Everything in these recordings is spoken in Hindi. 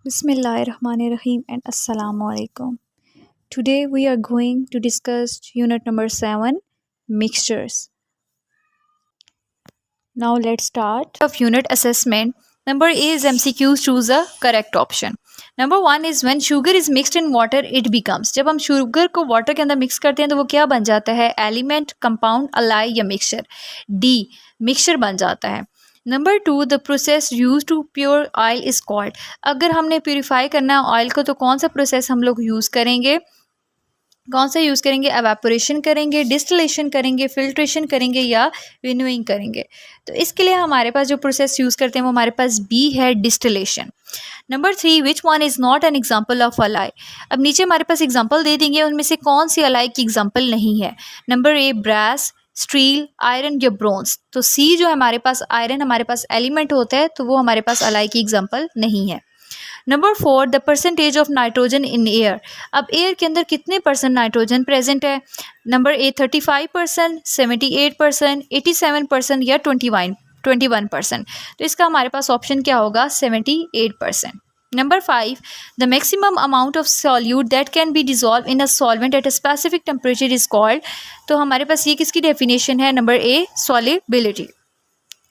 Bismillahirrahmanirrahim and Assalamu alaikum. Today we are going to discuss unit number 7, mixtures. Now let's start. Of unit assessment. Number A is MCQs, choose a correct option. Number 1 is when sugar is mixed in water it becomes. जब हम शुगर को वाटर के अंदर मिक्स करते हैं तो वो क्या बन जाता है? एलिमेंट, कंपाउंड, अलाई या मिक्सचर. डी मिक्सचर बन जाता है. Number 2 the process use to pure oil is called. अगर हमने प्योरीफाई करना है ऑयल को तो कौन सा प्रोसेस हम लोग यूज़ करेंगे? कौन सा यूज़ करेंगे? एवापोरेशन करेंगे, डिस्टिलेशन करेंगे, फिल्ट्रेशन करेंगे या विनोइंग करेंगे. तो इसके लिए हमारे पास जो प्रोसेस यूज़ करते हैं वो हमारे पास बी है, distillation. Number 3 which one is not an example of alloy. अब नीचे हमारे पास एग्जाम्पल दे देंगे, उनमें से कौन सी अलाई की एग्जाम्पल नहीं है. Number A brass, steel, iron या ब्रोंज. तो सी जो हमारे पास आयरन हमारे पास एलिमेंट होता है तो वो हमारे पास अलाई की एग्जाम्पल नहीं है. Number 4 the percentage of nitrogen in air. अब एयर के अंदर कितने परसेंट नाइट्रोजन प्रेजेंट है? नंबर ए 35%, 78%, 87% या 21%. तो इसका हमारे पास ऑप्शन क्या होगा? 78%. Number 5 the maximum amount of solute that can be dissolve in a solvent at a specific temperature is called. तो हमारे पास ये किसकी डेफिनेशन है? Number A solubility.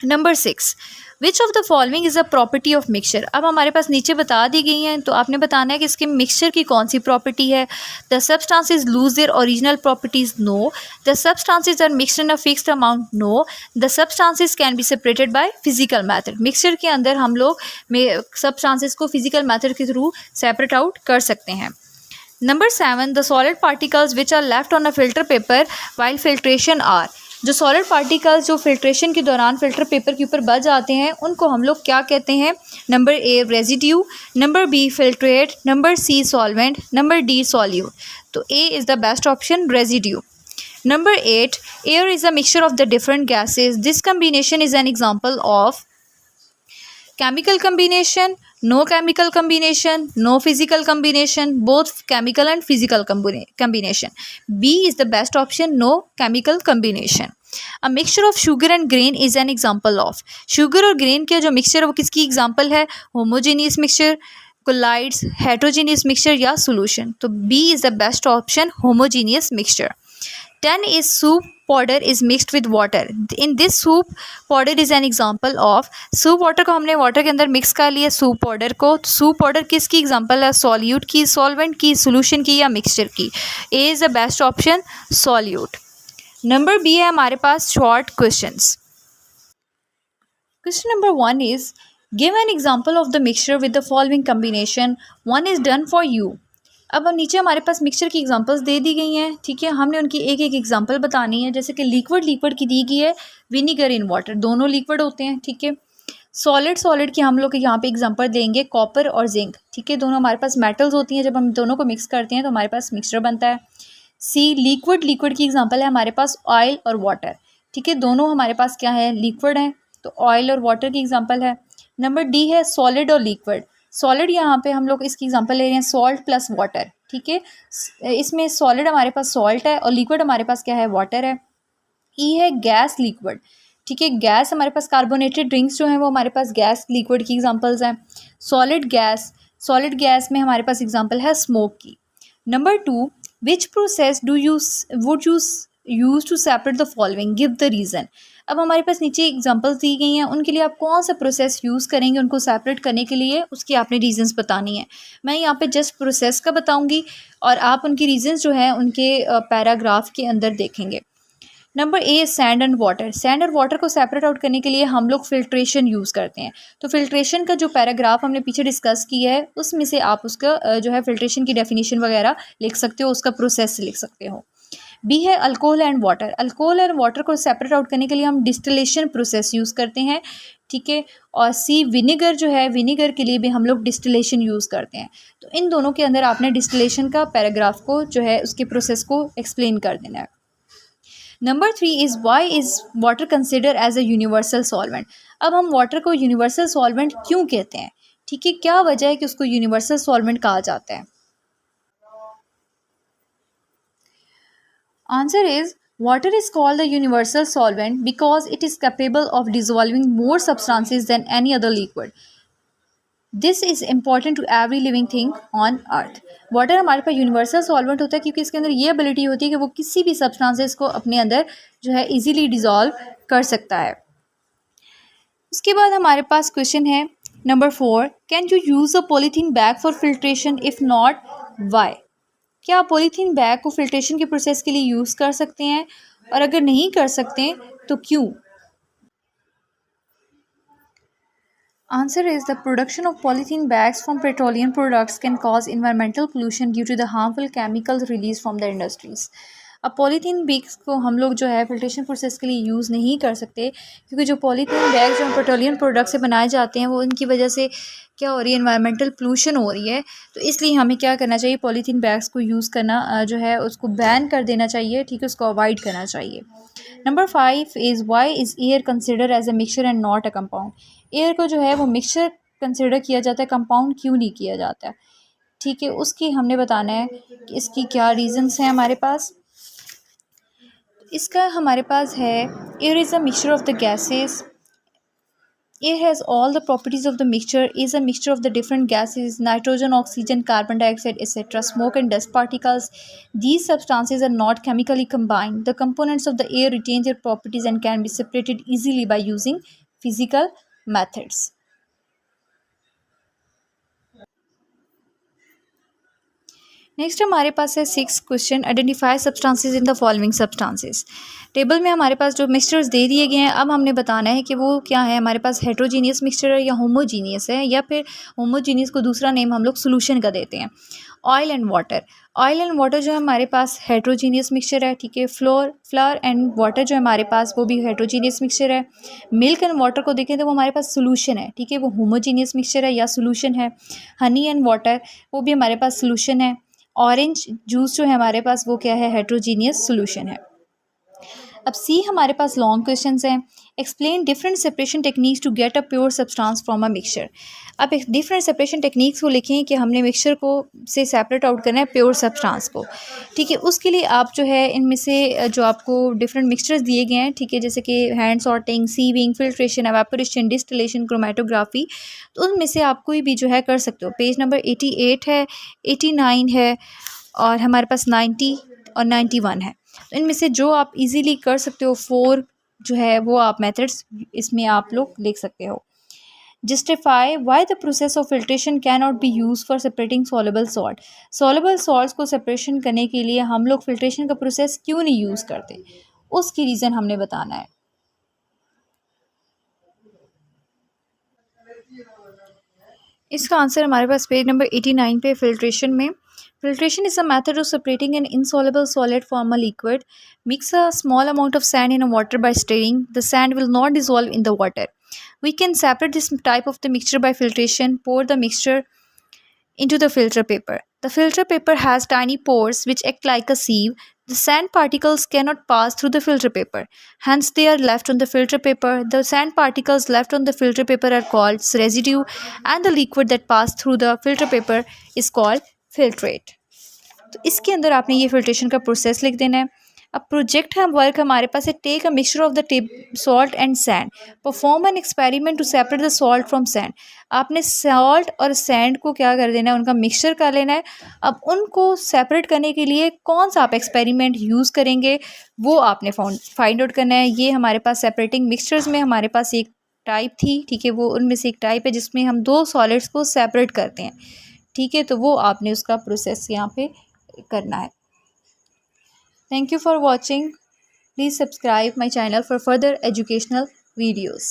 Number 6 which of the following is a property of mixture. अब हमारे पास नीचे बता दी गई हैं तो आपने बताना है कि इसके मिक्सचर की कौन सी प्रॉपर्टी है. The substances lose their original properties. No. The substances are mixed in a fixed amount. No. The substances can be separated by physical method. Mixture के अंदर हम लोग सब्सटेंसेस को फिजिकल मैथड के थ्रू सेपरेट आउट कर सकते हैं. Number 7 the solid particles which are left on a filter paper while filtration are. जो सॉलिड पार्टिकल्स जो फिल्ट्रेशन के दौरान फिल्टर पेपर के ऊपर बच जाते हैं उनको हम लोग क्या कहते हैं? Number A residue, number B filtrate, number C solvent, number D solute. तो A is the best option, residue. Number 8 air is a mixture of the different gases. This combination is an example of chemical combination, no chemical combination, no physical combination, both chemical and physical combination. B is the best option, no chemical combination. A mixture of sugar and grain is an example of. sugar और grain का जो mixture है वो किसकी example है? homogeneous mixture, colloids, heterogeneous mixture या solution. तो B is the best option, homogeneous mixture. 10 is soup powder is mixed with water. In this soup powder is an example of. soup water को हमने water के अंदर mix कर लिया soup powder को. soup powder किसकी example है? solute की, solvent की, solution की या mixture की. A is the best option, solute. Number B है हमारे पास short questions. Question number 1 is give an example of the mixture with the following combination. One is done for you. अब नीचे हमारे पास मिक्सचर की एग्जांपल्स दे दी गई हैं. ठीक है, हमने उनकी एक एक एग्जांपल बतानी है. जैसे कि लिक्विड की दी गई है, विनीगर इन वाटर, दोनों लिक्विड होते हैं. ठीक है, सॉलिड की हम लोग यहाँ पे एग्जांपल देंगे कॉपर और जिंक. ठीक है, दोनों हमारे पास मेटल्स होती हैं. जब हम दोनों को मिक्स करते हैं तो हमारे पास मिक्सचर बनता है. सी लिक्विड की एग्जाम्पल है हमारे पास ऑयल और वाटर. ठीक है, दोनों हमारे पास क्या है? लिक्विड हैं, तो ऑयल और वाटर की एग्जाम्पल है. नंबर डी है सॉलिड और लिक्विड. सॉलिड यहाँ पे हम लोग इसकी एग्जांपल ले रहे हैं सॉल्ट प्लस वाटर. ठीक है, इसमें सॉलिड हमारे पास सॉल्ट है और लिक्विड हमारे पास क्या है? वाटर है. ई है गैस लिक्विड. ठीक है, गैस हमारे पास कार्बोनेटेड ड्रिंक्स जो हैं वो हमारे पास गैस लिक्विड की एग्जांपल्स हैं. सॉलिड गैस में हमारे पास एग्जांपल है स्मोक की. Number 2 which process would use to separate the following, give the reason. अब हमारे पास नीचे एग्जांपल्स दी गई हैं, उनके लिए आप कौन सा प्रोसेस यूज़ करेंगे उनको सेपरेट करने के लिए, उसकी आपने रीजंस बतानी है. मैं यहाँ पे जस्ट प्रोसेस का बताऊंगी और आप उनकी रीजंस जो है उनके पैराग्राफ के अंदर देखेंगे. Number A sand and water. Sand और वाटर को सेपरेट आउट करने के लिए हम लोग फिल्ट्रेशन यूज़ करते हैं. तो फिल्ट्रेशन का जो पैराग्राफ हमने पीछे डिस्कस किया है उसमें से आप उसका जो है फिल्ट्रेशन की डेफिनेशन वगैरह लिख सकते हो, उसका प्रोसेस लिख सकते हो. बी है alcohol and water. Alcohol and water को सेपरेट आउट करने के लिए हम डिस्टिलेशन प्रोसेस यूज़ करते हैं. ठीक है, और सी विनेगर जो है, विनेगर के लिए भी हम लोग डिस्टिलेशन यूज़ करते हैं. तो इन दोनों के अंदर आपने डिस्टिलेशन का पैराग्राफ को जो है उसके प्रोसेस को एक्सप्लेन कर देना है. Number 3 is why is water consider as a universal solvent. अब हम वाटर को यूनिवर्सल सॉल्वेंट क्यों कहते हैं? ठीक है, क्या वजह है कि उसको यूनिवर्सल सॉल्वेंट कहा जाता है? Answer is water is called a universal solvent because it is capable of dissolving more substances than any other liquid. This is important to every living thing on earth. Water हमारे पास यूनिवर्सल सॉल्वेंट होता है क्योंकि इसके अंदर ये एबिलिटी होती है कि वो किसी भी सब्सटेंसेस को अपने अंदर जो है इजीली डिज़ोल्व कर सकता है। उसके बाद हमारे पास क्वेश्चन है number 4, can you use a polythene bag for filtration, if not why? क्या आप पॉलीथीन बैग को फिल्ट्रेशन के प्रोसेस के लिए यूज़ कर सकते हैं, और अगर नहीं कर सकते तो क्यों? Answer is the production of polythene bags from petroleum products can cause environmental pollution due to the harmful chemicals released from the industries. अब पॉलीथीन बैग्स को हम लोग जो है फिल्ट्रेशन प्रोसेस के लिए यूज़ नहीं कर सकते क्योंकि जो पॉलीथीन बैग जो पेट्रोलियम प्रोडक्ट से बनाए जाते हैं वो उनकी वजह से क्या हो रही है, एनवायरमेंटल पोल्यूशन हो रही है। तो इसलिए हमें क्या करना चाहिए, पॉलीथीन बैग्स को यूज़ करना जो है उसको बैन कर देना चाहिए, ठीक है, उसको अवॉइड करना चाहिए। Number 5 is why is air consider as a mixture and not a compound? Air को जो है वो मिक्सचर कंसिडर किया जाता है, कंपाउंड क्यों नहीं किया जाता है? ठीक है, उसकी हमने बताना है कि इसकी क्या रीजंस हैं हमारे पास। इसका हमारे पास है air is a mixture of the gases. Air has all the properties of the mixture, is a mixture of the different gases, nitrogen, oxygen, carbon dioxide, etc., smoke and dust particles. These substances are not chemically combined. The components of the air retain their properties and can be separated easily by using physical methods. Next हमारे पास है 6 question, identify substances in the following substances. Table में हमारे पास जो मिक्सचर्स दे दिए गए हैं, अब हमने बताना है कि वो क्या है, हमारे पास हेट्रोजीनियस मिक्सचर है या होमोजीनियस है, या फिर होमोजीनियस को दूसरा नेम हम लोग सोल्यूशन का देते हैं। Oil and water, oil and water जो है हमारे पास हेट्रोजीनियस मिक्सचर है, ठीक है। फ्लोर एंड वाटर जो है हमारे पास वो भी हेट्रोजीनियस मिक्सचर है। मिल्क एंड वाटर को देखें तो वो हमारे पास सोल्यूशन है, ठीक है, वो होमोजीनियस मिक्सचर है या सोल्यूशन है। हनी एंड वाटर वो भी हमारे पास सोल्यूशन है। ऑरेंज जूस जो है हमारे पास वो क्या है, हेट्रोजीनियस सोल्यूशन है। अब सी हमारे पास लॉन्ग क्वेश्चंस हैं। Explain different separation techniques to get a pure substance from a mixture. अब एक डिफरेंट सेपरेशन टेक्निक्स को लिखें कि हमने मिक्सचर को से सेपरेट आउट करना है प्योर सब्सटेंस को, ठीक है। उसके लिए आप जो है इनमें से जो आपको डिफरेंट मिक्सचर्स दिए गए हैं, ठीक है, जैसे कि hand sorting, sieving, filtration, evaporation, distillation, chromatography, तो उनमें से आप कोई भी जो है कर सकते हो। पेज नंबर 88 है, 89 है, और हमारे पास 90 और 91 है। तो इनमें से जो आप इजीली कर सकते हो 4 जो है वो आप मेथड्स इसमें आप लोग लिख सकते हो। Justify why the process of filtration can not be use for separating soluble salt. Soluble salts को सेपरेशन करने के लिए हम लोग फिल्ट्रेशन का प्रोसेस क्यों नहीं यूज़ करते, उसकी रीज़न हमने बताना है। इसका आंसर हमारे पास पेज नंबर 89 पे फिल्ट्रेशन में। Filtration is a method of separating an insoluble solid from a liquid. Mix a small amount of sand in a water by stirring. The sand will not dissolve in the water. We can separate this type of the mixture by filtration. Pour the mixture into the filter paper. The filter paper has tiny pores which act like a sieve. The sand particles cannot pass through the filter paper. Hence, they are left on the filter paper. The sand particles left on the filter paper are called residue, and the liquid that passed through the filter paper is called filtrate. तो इसके अंदर आपने ये फिल्ट्रेशन का प्रोसेस लिख देना है। अब प्रोजेक्ट हम वर्क हमारे पास है, take a mixture of the salt and sand, perform an experiment to separate the salt from sand. आपने सॉल्ट और सैंड को क्या कर देना है, उनका मिक्सचर कर लेना है। अब उनको सेपरेट करने के लिए कौन सा आप एक्सपेरिमेंट यूज़ करेंगे वो आपने फाइंड आउट करना है। ये हमारे पास सेपरेटिंग मिक्सचर्स में हमारे पास एक टाइप थी, ठीक है, वो उनमें से एक टाइप है जिसमें हम 2 सॉलिड्स को सेपरेट करते हैं, ठीक है। तो वो आपने उसका प्रोसेस यहाँ पे करना है। Thank you for watching. Please subscribe my channel for further educational videos.